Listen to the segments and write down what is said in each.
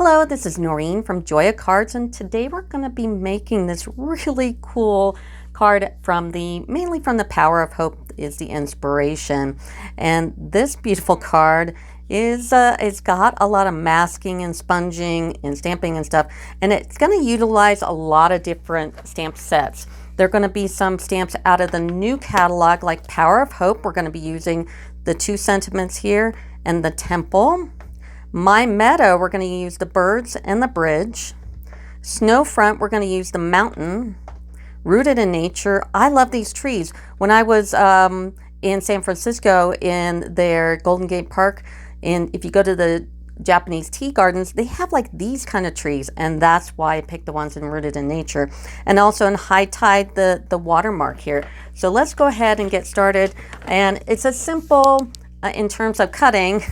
Hello, this is Noreen from Joya Cards, and today we're going to be making this really cool card mainly from the Power of Hope is the inspiration. And this beautiful card is it's got a lot of masking and sponging and stamping and stuff, and it's going to utilize a lot of different stamp sets. There are going to be some stamps out of the new catalog like Power of Hope. We're going to be using the 2 sentiments here and the temple. My Meadow, we're going to use the birds and the bridge. Snowfront, we're going to use the mountain. Rooted in Nature, I love these trees. When I was in San Francisco in their Golden Gate Park, and if you go to the Japanese tea gardens, they have like these kind of trees, and that's why I picked the ones in Rooted in Nature. And also in High Tide, the watermark here. So let's go ahead and get started. And it's a simple in terms of cutting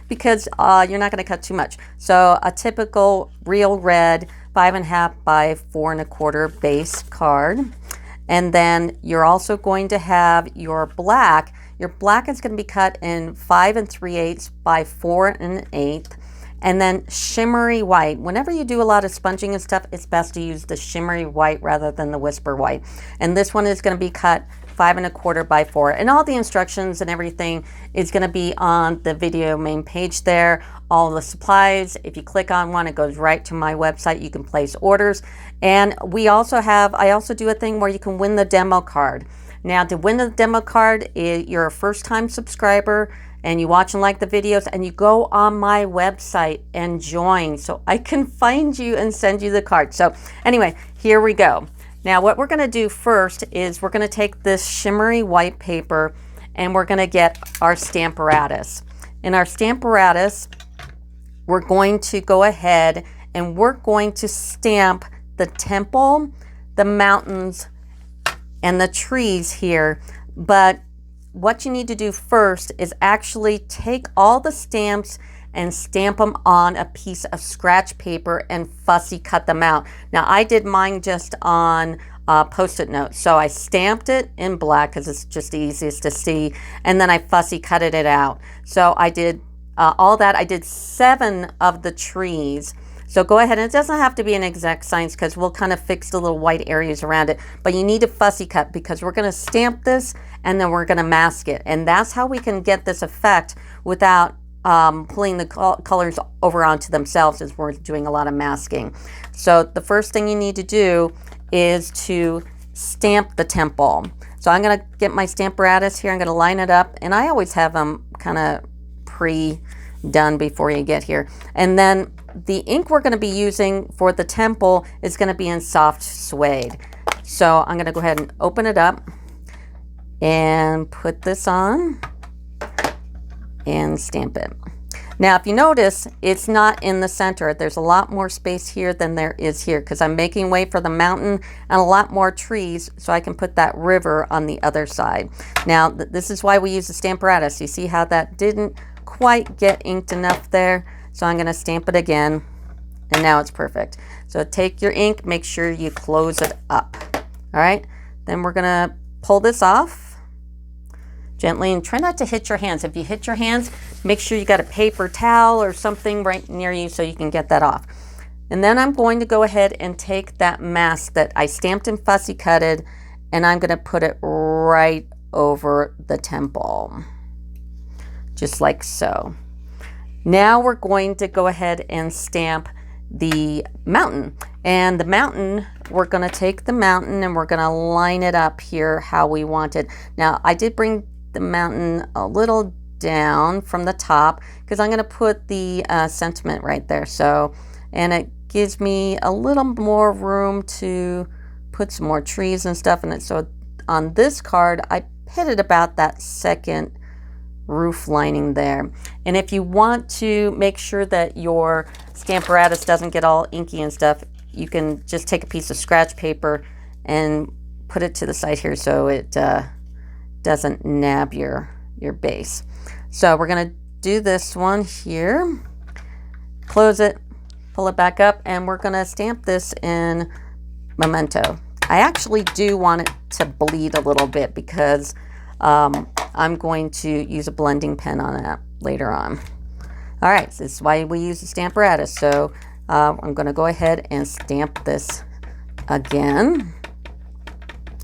because you're not going to cut too much. So a typical real red 5.5 by 4 1/4 base card. And then you're also going to have your black. Your black is going to be cut in 5 3/8 by 4 1/8. And then shimmery white. Whenever you do a lot of sponging and stuff, it's best to use the shimmery white rather than the whisper white. And this one is going to be cut 5 1/4 by 4. And all the instructions and everything is going to be on the video main page there. All the supplies, if you click on one, it goes right to my website. You can place orders. And I also do a thing where you can win the demo card. Now, to win the demo card, you're a first-time subscriber and you watch and like the videos, and you go on my website and join so I can find you and send you the card. So anyway, here we go. Now what we're going to do first is we're going to take this shimmery white paper and we're going to get our Stamparatus. In our Stamparatus, we're going to go ahead and we're going to stamp the temple, the mountains, and the trees here. But what you need to do first is actually take all the stamps and stamp them on a piece of scratch paper and fussy cut them out. Now I did mine just on Post-it notes. So I stamped it in black because it's just the easiest to see, and then I fussy cutted it out. So I did all that. I did 7 of the trees. So go ahead, and it doesn't have to be an exact science because we'll kind of fix the little white areas around it, but you need to fussy cut because we're going to stamp this and then we're going to mask it. And that's how we can get this effect without pulling the colors over onto themselves as we're doing a lot of masking. So the first thing you need to do is to stamp the temple. So I'm going to get my Stamparatus here. I'm going to line it up, and I always have them kind of pre-done before you get here. And then the ink we're going to be using for the temple is going to be in soft suede. So I'm going to go ahead and open it up and put this on and stamp it. Now if you notice, it's not in the center. There's a lot more space here than there is here because I'm making way for the mountain and a lot more trees so I can put that river on the other side. Now this is why we use the Stamparatus. You see how that didn't quite get inked enough there? So I'm going to stamp it again, and now it's perfect. So take your ink, make sure you close it up. All right, then we're going to pull this off gently, and try not to hit your hands. If you hit your hands, make sure you got a paper towel or something right near you so you can get that off. And then I'm going to go ahead and take that mask that I stamped and fussy cutted, and I'm going to put it right over the temple, just like so. Now we're going to go ahead and stamp the mountain. And the mountain, we're going to take the mountain and we're going to line it up here how we want it. Now I did bring the mountain a little down from the top because I'm going to put the sentiment right there. So, and it gives me a little more room to put some more trees and stuff in it. So on this card, I pitted about that second roof lining there. And if you want to make sure that your Stamparatus doesn't get all inky and stuff, you can just take a piece of scratch paper and put it to the side here so it doesn't nab your base. So we're going to do this one here, close it, pull it back up, and we're going to stamp this in Memento. I actually do want it to bleed a little bit because I'm going to use a blending pen on that later on. All right, so this is why we use the Stamparatus. So I'm going to go ahead and stamp this again.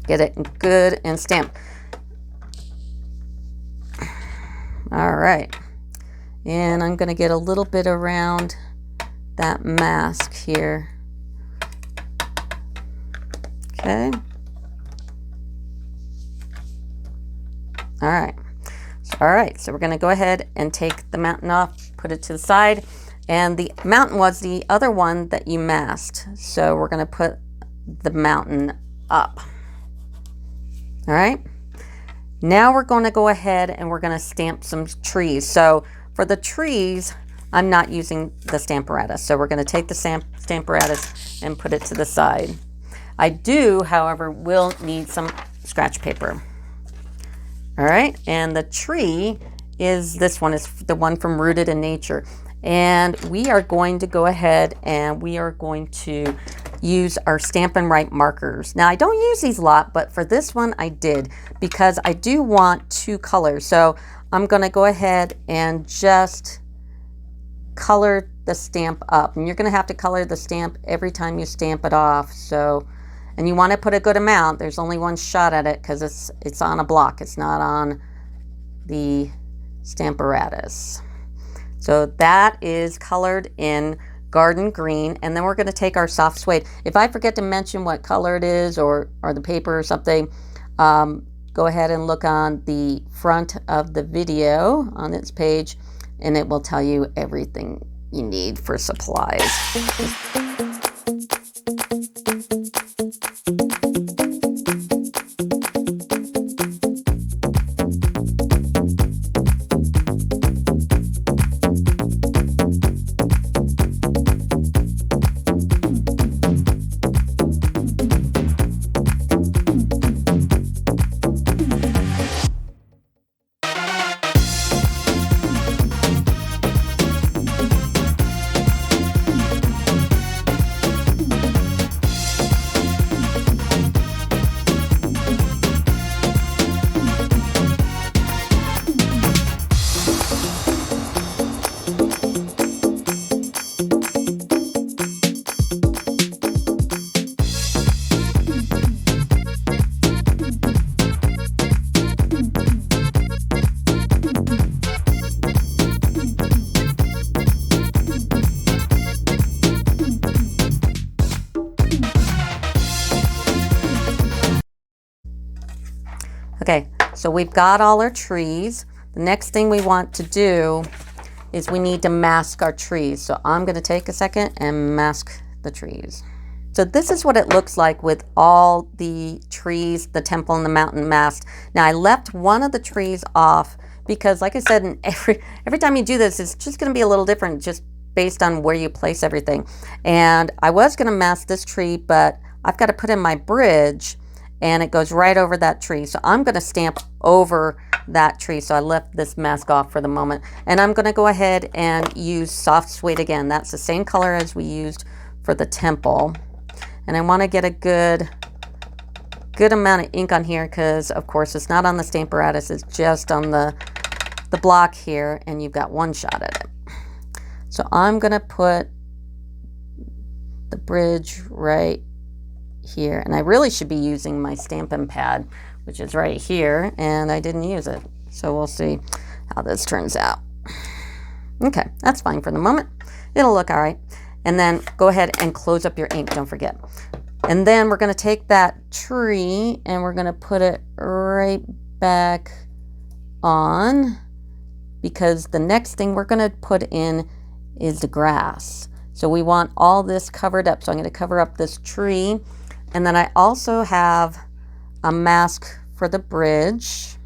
Get it good and stamped. All right. And I'm going to get a little bit around that mask here. Okay. All right. So we're going to go ahead and take the mountain off, put it to the side. And the mountain was the other one that you masked. So we're going to put the mountain up. All right. Now we're going to go ahead and we're going to stamp some trees. So for the trees, I'm not using the Stamparatus. So we're going to take the Stamparatus and put it to the side. I do, however, will need some scratch paper. All right. And the tree is this one, is the one from Rooted in Nature. And we are going to go ahead and we are going to use our Stampin' Write markers. Now I don't use these a lot, but for this one I did, because I do want 2 colors. So I'm going to go ahead and just color the stamp up. And you're going to have to color the stamp every time you stamp it off. So, and you want to put a good amount. There's only one shot at it because it's on a block. It's not on the Stamparatus. So that is colored in garden green, and then we're going to take our soft suede. If I forget to mention what color it is or the paper or something, go ahead and look on the front of the video on its page, and it will tell you everything you need for supplies. Okay, so we've got all our trees. The next thing we want to do is we need to mask our trees. So I'm going to take a second and mask the trees. So this is what it looks like with all the trees, the temple and the mountain masked. Now I left one of the trees off because, like I said, every time you do this, it's just going to be a little different just based on where you place everything. And I was going to mask this tree, but I've got to put in my bridge, and it goes right over that tree. So I'm going to stamp over that tree. So I left this mask off for the moment. And I'm going to go ahead and use soft suede again. That's the same color as we used for the temple. And I want to get a good amount of ink on here because, of course, it's not on the Stamparatus. It's just on the block here, and you've got one shot at it. So I'm going to put the bridge right here, and I really should be using my Stampin' Pad, which is right here, and I didn't use it. So we'll see how this turns out. Okay, that's fine for the moment. It'll look all right. And then go ahead and close up your ink, don't forget. And then we're going to take that tree and we're going to put it right back on, because the next thing we're going to put in is the grass. So we want all this covered up. So I'm going to cover up this tree. And then I also have a mask for the bridge.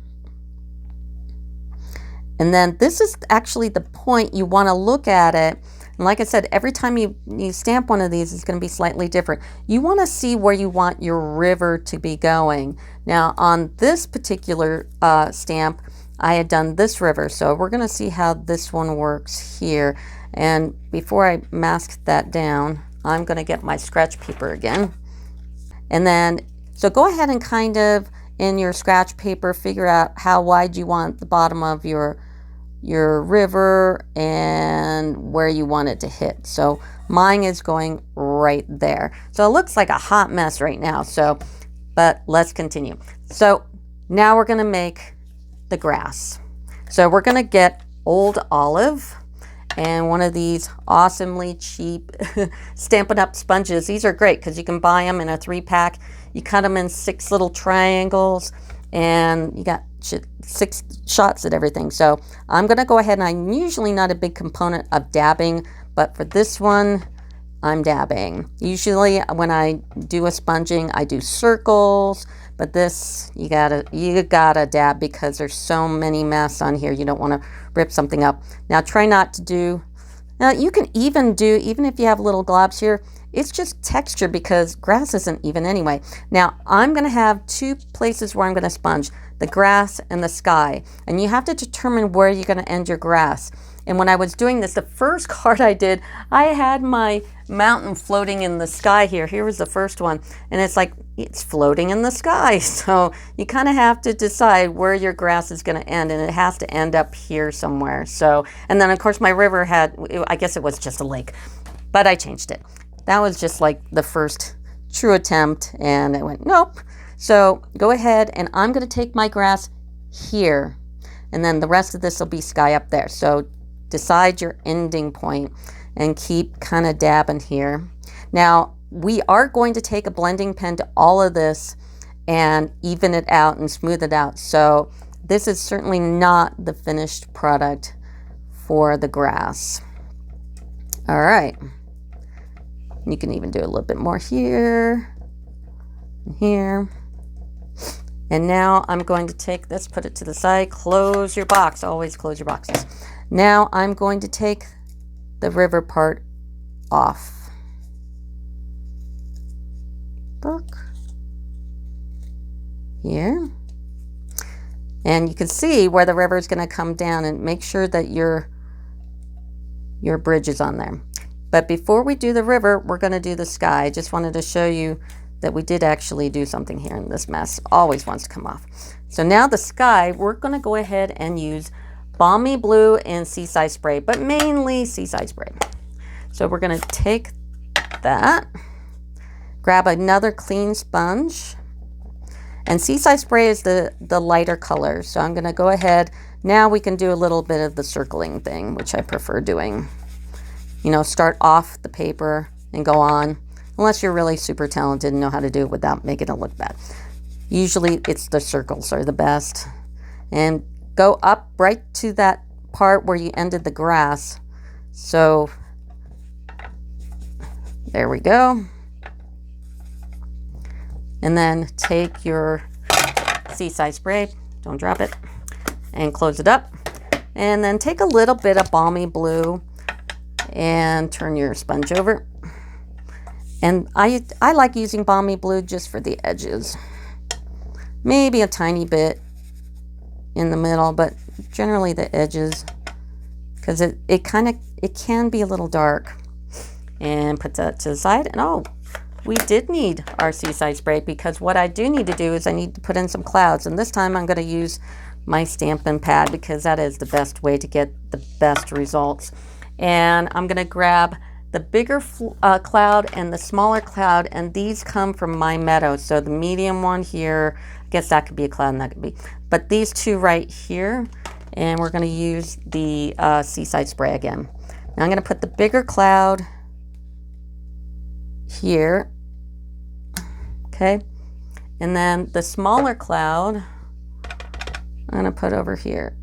And then this is actually the point you want to look at it. And like I said, every time you stamp one of these, it's going to be slightly different. You want to see where you want your river to be going. Now on this particular stamp, I had done this river. So we're going to see how this one works here. And before I mask that down, I'm going to get my scratch paper again. And then, so go ahead and kind of, in your scratch paper, figure out how wide you want the bottom of your your river and where you want it to hit. So mine is going right there. So it looks like a hot mess right now. So, but let's continue. So now we're going to make the grass. So we're going to get old olive and one of these awesomely cheap Stampin' Up sponges. These are great because you can buy them in a 3-pack. You cut them in 6 little triangles and you got 6 shots at everything. So I'm going to go ahead, and I'm usually not a big component of dabbing, but for this one I'm dabbing. Usually when I do a sponging I do circles, but this you gotta dab because there's so many masks on here. You don't want to rip something up. Now try not to do, now you can even if you have little globs here, it's just texture because grass isn't even anyway. Now I'm going to have 2 places where I'm going to sponge, the grass and the sky. And you have to determine where you're going to end your grass. And when I was doing this, the first card I did, I had my mountain floating in the sky here. Here was the first one. And it's like, it's floating in the sky. So you kind of have to decide where your grass is going to end. And it has to end up here somewhere. So, and then of course my river had, I guess it was just a lake, but I changed it. That was just like the first true attempt, and I went, nope. So go ahead, and I'm going to take my grass here, and then the rest of this will be sky up there. So decide your ending point and keep kind of dabbing here. Now, we are going to take a blending pen to all of this and even it out and smooth it out. So this is certainly not the finished product for the grass. All right. You can even do a little bit more here and here. And now I'm going to take this, put it to the side, close your box. Always close your boxes. Now I'm going to take the river part off. Book. Here. And you can see where the river is going to come down, and make sure that your bridge is on there. But before we do the river, we're going to do the sky. I just wanted to show you that we did actually do something here, and this mess always wants to come off. So now the sky, we're going to go ahead and use Balmy Blue and Seaside Spray, but mainly Seaside Spray. So we're going to take that, grab another clean sponge, and Seaside Spray is the lighter color. So I'm going to go ahead. Now we can do a little bit of the circling thing, which I prefer doing. You know, start off the paper and go on, unless you're really super talented and know how to do it without making it look bad. Usually it's the circles are the best. And go up right to that part where you ended the grass. So there we go. And then take your Seaside Spray, don't drop it, and close it up. And then take a little bit of Balmy Blue and turn your sponge over. And I like using Balmy Blue just for the edges. Maybe a tiny bit in the middle, but generally the edges, because it can be a little dark. And put that to the side. And oh, we did need our Seaside Spray, because what I do need to do is I need to put in some clouds. And this time I'm going to use my Stampin' pad, because that is the best way to get the best results. And I'm going to grab the bigger cloud and the smaller cloud, and these come from My Meadow. So the medium one here, I guess that could be a cloud and that could be, but these two right here, and we're going to use the Seaside Spray again. Now I'm going to put the bigger cloud here, okay, and then the smaller cloud I'm going to put over here.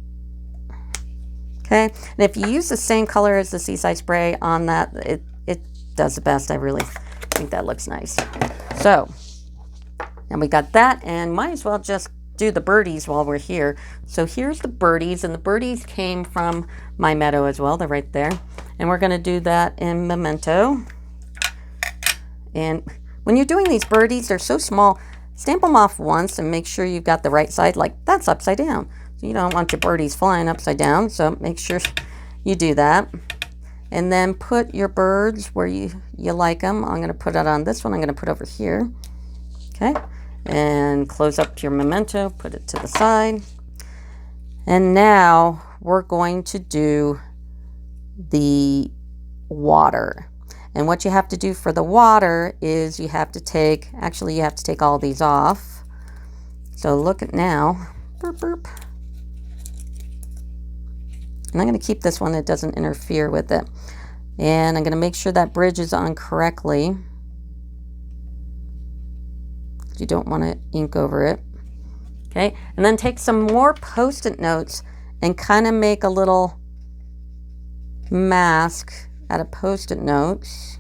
Okay, and if you use the same color as the Seaside Spray on that, it does the best. I really think that looks nice. So, and we got that, and might as well just do the birdies while we're here. So here's the birdies, and the birdies came from My Meadow as well. They're right there. And we're going to do that in Memento. And when you're doing these birdies, they're so small, stamp them off once and make sure you've got the right side. Like, that's upside down. So you don't want your birdies flying upside down, so make sure you do that. And then put your birds where you like them. I'm going to put it on this one. I'm going to put over here. Okay. And close up your Memento. Put it to the side. And now we're going to do the water. And what you have to do for the water is you have to take, actually you have to take all these off. So look at now, burp, burp. And I'm going to keep this one, it doesn't interfere with it. And I'm going to make sure that bridge is on correctly. You don't want to ink over it. Okay, and then take some more Post-it notes and kind of make a little mask out of Post-it notes.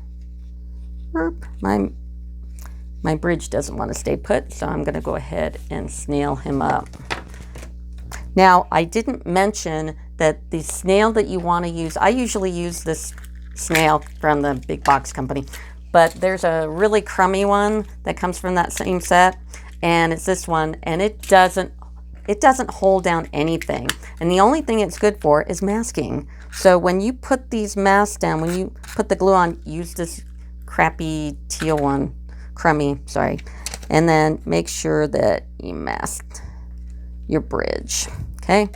My bridge doesn't want to stay put, so I'm going to go ahead and snail him up. Now, I didn't mention that the snail that you want to use, I usually use this snail from the big box company, but there's a really crummy one that comes from that same set, and it's this one, and it doesn't hold down anything. And the only thing it's good for is masking. So when you put these masks down, when you put the glue on, use this crappy teal one, crummy, sorry, and then make sure that you mask your bridge. Okay,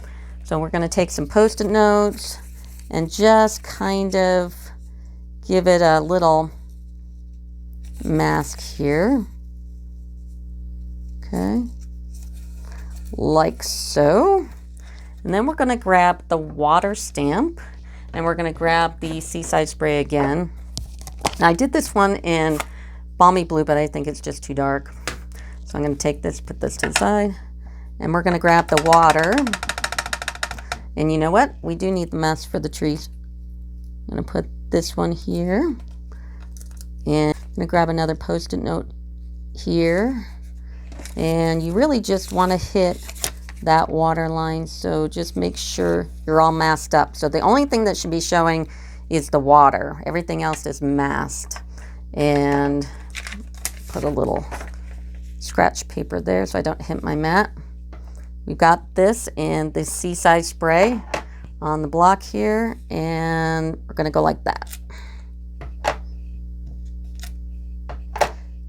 so we're going to take some Post-it notes and just kind of give it a little mask here. Okay, like so. And then we're going to grab the water stamp, and we're going to grab the Seaside Spray again. Now, I did this one in Balmy Blue, but I think it's just too dark. So I'm going to take this, put this to the side, and we're going to grab the water. And you know what? We do need the mask for the trees. I'm going to put this one here. And I'm going to grab another Post-it note here. And you really just want to hit that water line, so just make sure you're all masked up. So the only thing that should be showing is the water. Everything else is masked. And put a little scratch paper there so I don't hit my mat. We've got this and the Seaside Spray on the block here, and we're going to go like that.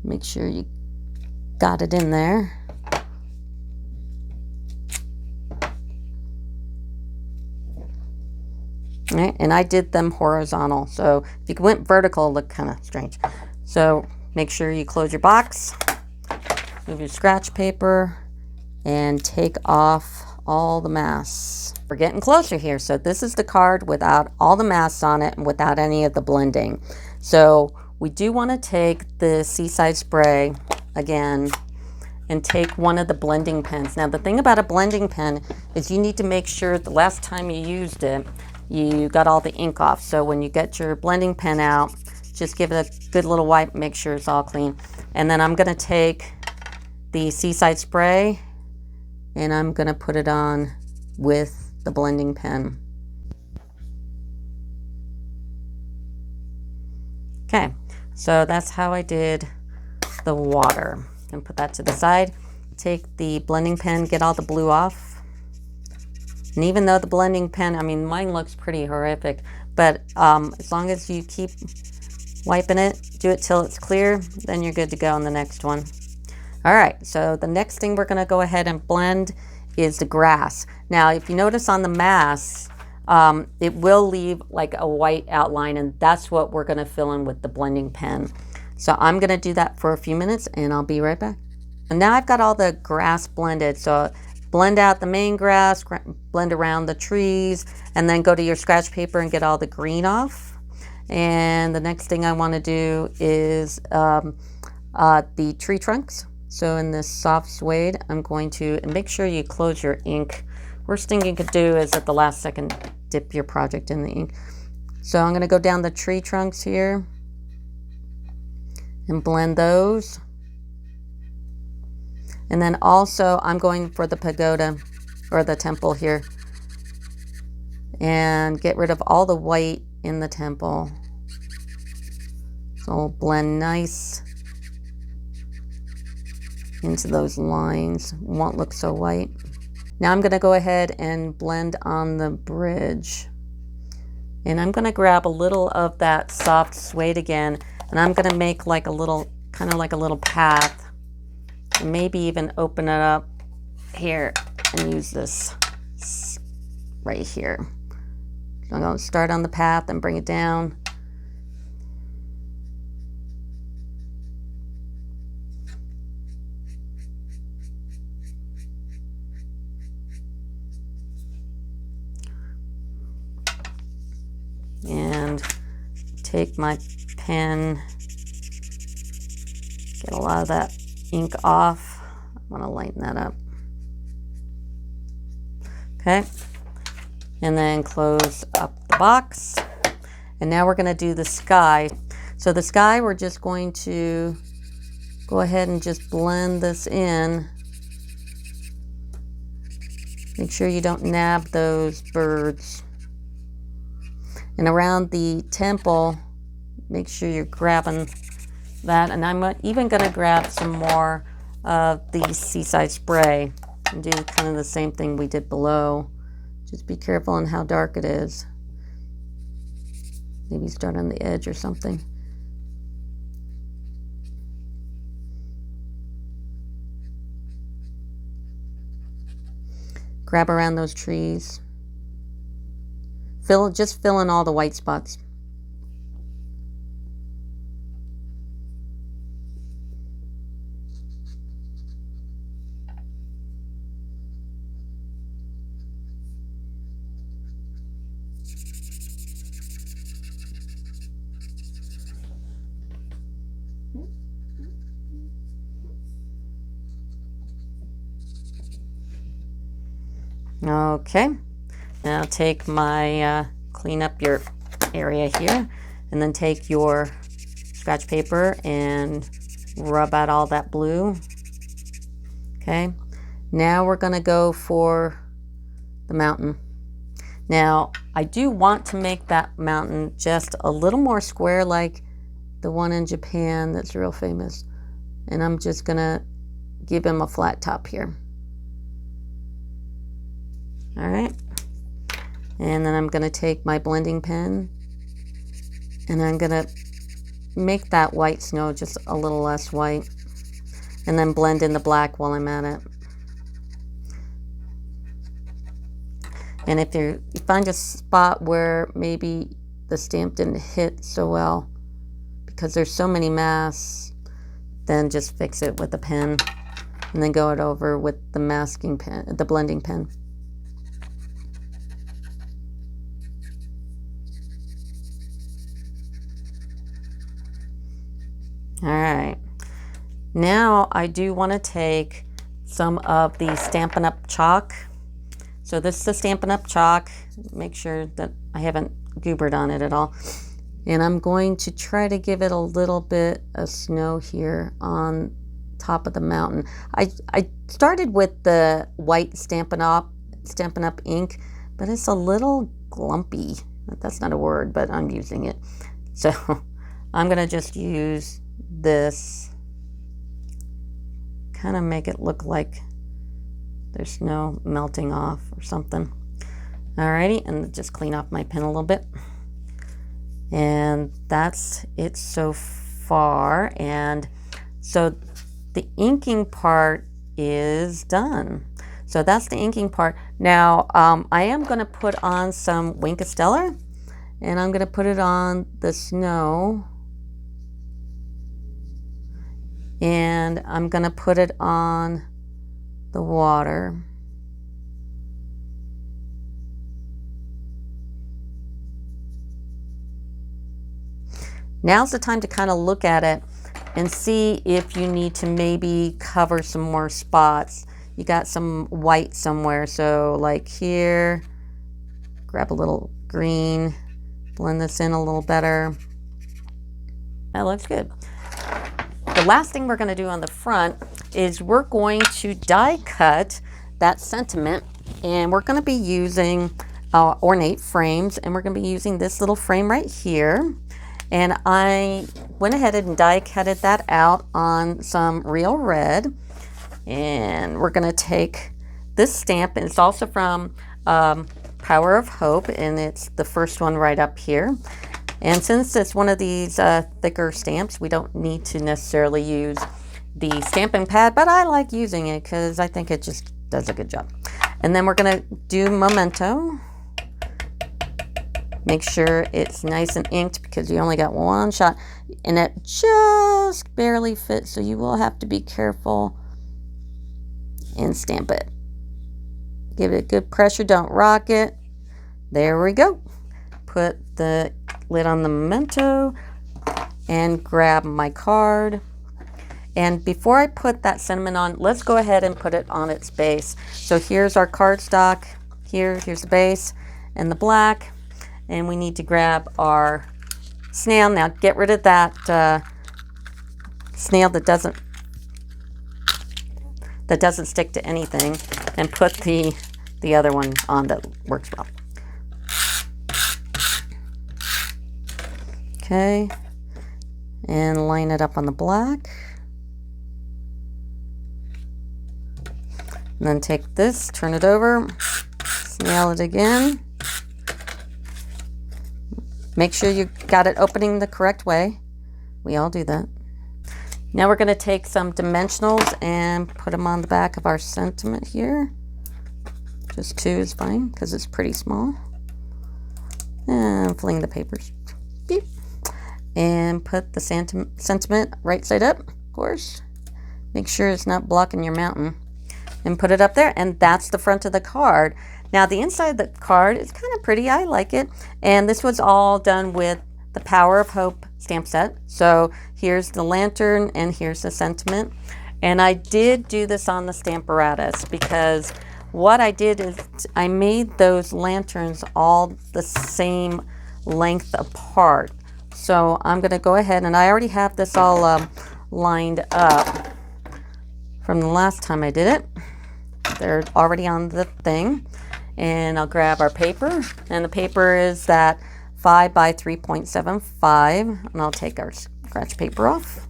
Make sure you got it in there. All right, and I did them horizontal, so if you went vertical, it looked kind of strange. So make sure you close your box, move your scratch paper, and take off all the masks. We're getting closer here. So this is the card without all the masks on it and without any of the blending. So we do want to take the Seaside Spray again and take one of the blending pens. Now the thing about a blending pen is you need to make sure the last time you used it, you got all the ink off. So when you get your blending pen out, just give it a good little wipe, make sure it's all clean. And then I'm going to take the Seaside Spray and I'm going to put it on with the blending pen. Okay, so that's how I did the water. And put that to the side. Take the blending pen, get all the blue off. And even though the blending pen, I mean, mine looks pretty horrific, but as long as you keep wiping it, do it till it's clear, then you're good to go on the next one. All right, so the next thing we're gonna go ahead and blend is the grass. Now, if you notice on the mask, it will leave like a white outline, and that's what we're gonna fill in with the blending pen. So I'm gonna do that for a few minutes and I'll be right back. And now I've got all the grass blended. So blend out the main grass, blend around the trees, and then go to your scratch paper and get all the green off. And the next thing I wanna do is the tree trunks. So in this soft suede, I'm going to, and make sure you close your ink. Worst thing you could do is at the last second, dip your project in the ink. So I'm gonna go down the tree trunks here and blend those. And then also I'm going for the pagoda or the temple here and get rid of all the white in the temple. So I'll blend nice into those lines. It won't look so white. Now I'm going to go ahead and blend on the bridge. And I'm going to grab a little of that soft suede again, and I'm going to make like a little, kind of like a little path. And maybe even open it up here and use this right here. So I'm going to start on the path and bring it down. And take my pen, get a lot of that ink off. I want to lighten that up. Okay, and then close up the box. And now we're going to do the sky. So the sky, we're just going to go ahead and just blend this in. Make sure you don't nab those birds. And around the temple, make sure you're grabbing that. And I'm even going to grab some more of the Seaside Spray and do kind of the same thing we did below. Just be careful on how dark it is. Maybe start on the edge or something. Grab around those trees. Just fill in all the white spots. Okay, now take my, clean up your area here, and then take your scratch paper and rub out all that blue. Okay, now we're going to go for the mountain. Now, I do want to make that mountain just a little more square like the one in Japan that's real famous. And I'm just going to give him a flat top here. All right, and then I'm going to take my blending pen and I'm going to make that white snow just a little less white, and then blend in the black while I'm at it. And if you find a spot where maybe the stamp didn't hit so well because there's so many masks, then just fix it with a pen and then go it over with the masking pen, the blending pen. All right, now I do want to take some of the Stampin' Up chalk. So this is the Stampin' Up chalk. Make sure that I haven't goobered on it at all. And I'm going to try to give it a little bit of snow here on top of the mountain. I started with the white Stampin' Up ink, but it's a little glumpy. That's not a word, but I'm using it. So I'm going to just use this, kind of make it look like there's snow melting off or something. Alrighty, and just clean off my pen a little bit. And that's it so far. And so the inking part is done. So that's the inking part. Now I am going to put on some Wink of Stellar, and I'm going to put it on the snow. And I'm going to put it on the water. Now's the time to kind of look at it and see if you need to maybe cover some more spots. You got some white somewhere, so like here, grab a little green, blend this in a little better. That looks good. The last thing we're going to do on the front is we're going to die cut that sentiment, and we're going to be using ornate frames, and we're going to be using this little frame right here. And I went ahead and die cutted that out on some real red, and we're going to take this stamp, and it's also from Power of Hope, and it's the first one right up here. And since it's one of these thicker stamps, we don't need to necessarily use the stamping pad, but I like using it because I think it just does a good job. And then we're going to do Memento. Make sure it's nice and inked because you only got one shot and it just barely fits, so you will have to be careful and stamp it. Give it a good pressure, don't rock it. There we go. Put the lid on the memento and grab my card. And before I put that sentiment on, let's go ahead and put it on its base. So here's our cardstock. Here's the base and the black. And we need to grab our snail. Now get rid of that snail that doesn't stick to anything, and put the other one on that works well. Okay, and line it up on the black. And then take this, turn it over, snail it again. Make sure you got it opening the correct way. We all do that. Now we're going to take some dimensionals and put them on the back of our sentiment here. Just 2 is fine because it's pretty small. And fling the papers. Beep. And put the sentiment right side up, of course. Make sure it's not blocking your mountain. And put it up there, and that's the front of the card. Now the inside of the card is kind of pretty. I like it. And this was all done with the Power of Hope stamp set. So here's the lantern and here's the sentiment. And I did do this on the Stamparatus because what I did is I made those lanterns all the same length apart. So I'm going to go ahead, and I already have this all lined up from the last time I did it. They're already on the thing. And I'll grab our paper, and the paper is that 5 by 3.75, and I'll take our scratch paper off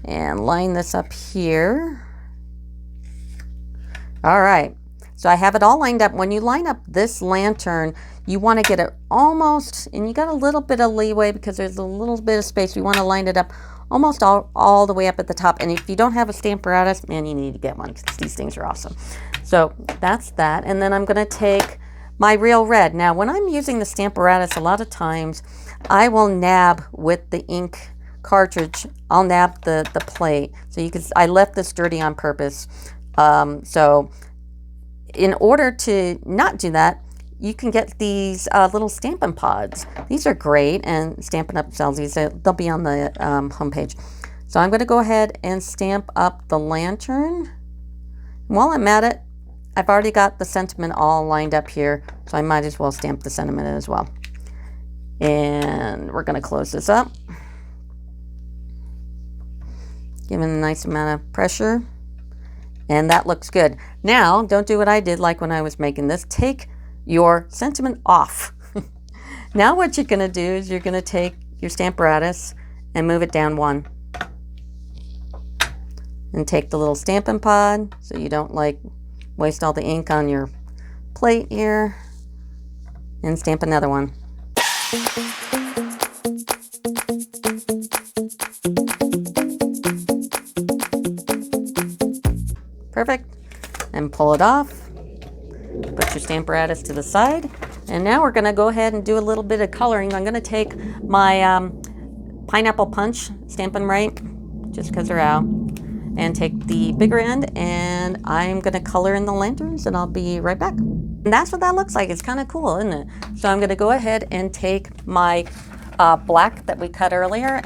and line this up here. All right, so I have it all lined up. When you line up this lantern, you want to get it almost, and you got a little bit of leeway because there's a little bit of space. We want to line it up almost all the way up at the top. And if you don't have a Stamparatus, man, you need to get one because these things are awesome. So that's that. And then I'm going to take my real red. Now, when I'm using the Stamparatus, a lot of times I will nab with the ink cartridge. I'll nab the plate. So you can, I left this dirty on purpose. So in order to not do that, you can get these little Stampin' Pods. These are great, and Stampin' Up sells these. They'll be on the homepage. So I'm going to go ahead and stamp up the lantern. And while I'm at it, I've already got the sentiment all lined up here, so I might as well stamp the sentiment as well. And we're going to close this up. Give it a nice amount of pressure. And that looks good. Now, don't do what I did like when I was making this. Take your sentiment off. Now what you're going to do is you're going to take your Stamparatus and move it down 1. And take the little Stampin' Pod so you don't like waste all the ink on your plate here, and stamp another one. Perfect. And pull it off. Put your Stamparatus to the side. And now we're going to go ahead and do a little bit of coloring. I'm going to take my Pineapple Punch Stampin' Right, just because they're out, and take the bigger end, and I'm going to color in the lanterns, and I'll be right back. And that's what that looks like. It's kind of cool, isn't it? So I'm going to go ahead and take my black that we cut earlier,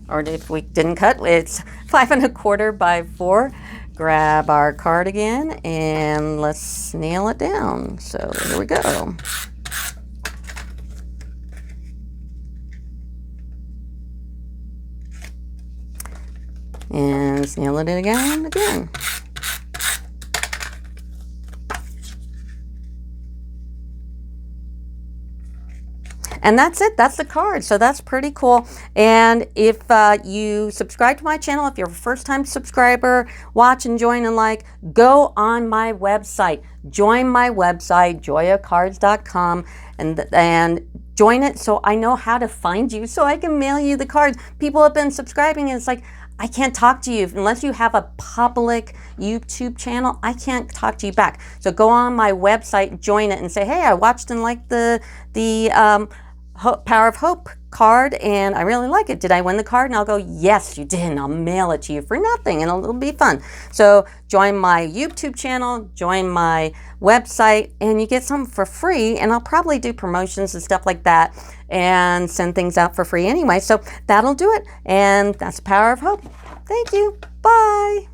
or if we didn't cut, it's 5 1/4 by 4. Grab our card again, and let's nail it down. So here we go. And nail it again. And that's it. That's the card. So that's pretty cool. And if you subscribe to my channel, if you're a first-time subscriber, watch and join and like, go on my website. Join my website, joyacards.com, and join it so I know how to find you so I can mail you the cards. People have been subscribing, and it's like, I can't talk to you unless you have a public YouTube channel. I can't talk to you back. So go on my website, join it, and say, hey, I watched and liked the Power of Hope card, and I really like it. Did I win the card? And I'll go, yes, you did, and I'll mail it to you for nothing, and it'll be fun. So join my YouTube channel, join my website, and you get something for free, and I'll probably do promotions and stuff like that and send things out for free anyway. So that'll do it, and that's the Power of Hope. Thank you. Bye.